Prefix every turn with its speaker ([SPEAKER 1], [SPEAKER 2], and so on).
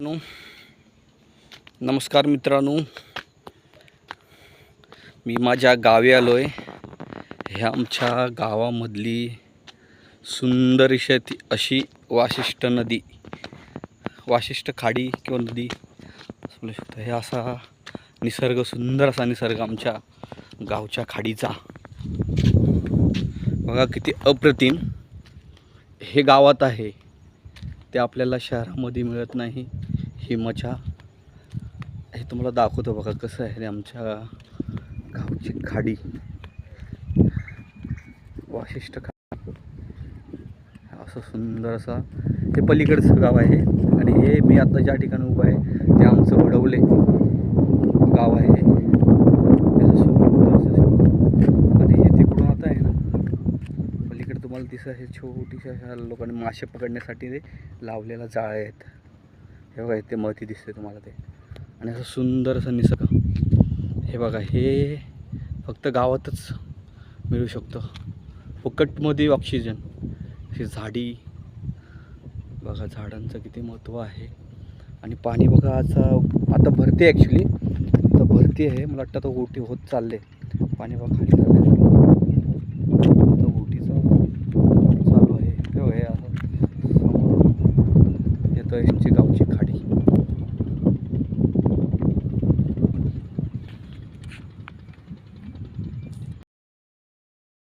[SPEAKER 1] मित्रांनो, नमस्कार मित्रांनो. मी माझ्या गावी आलो आहे. हे आमच्या गावामधली सुंदर अशी वाशिष्ठ नदी, वाशिष्ठ खाडी किंवा नदी बोलू शकतो. हे असा निसर्ग, सुंदर असा निसर्ग आमच्या गावच्या खाडीचा. बघा किती अप्रतिम हे गावात आहे. ते आपल्याला शहरामध्ये मिळत नाही. ही मजा हे तुम्हाला दाखवतो. बघा कसं आहे आमच्या गावची खाडी, वाशिष्ठ खाडी. असं सुंदर असा हे पलीकडचं गाव आहे. आणि हे मी आता ज्या ठिकाणी उभं आहे ते आमचं वडवले गाव आहे. आणि हे तिकडून आता आहे ना, पलीकडे तुम्हाला दिसत आहे छोटीशा लोकांनी मासे पकडण्यासाठी ते लावलेला जाळ आहेत. हे बघा इथे मती दिसते तुम्हाला ते. आणि असं सुंदर असं निसर्ग. हे बघा, हे फक्त गावातच मिळू शकतं. फुकटमध्ये ऑक्सिजन. ही झाडी बघा, झाडांचं किती महत्त्व आहे. आणि पाणी बघा आता भरते. ॲक्च्युली आता भरती आहे. मला वाटतं आता ओटी होत चालले. पाणी बघा खाली चालले. आता ओटीचं चालू आहे. हे असं समोरून येतं यांची गावची खाडी.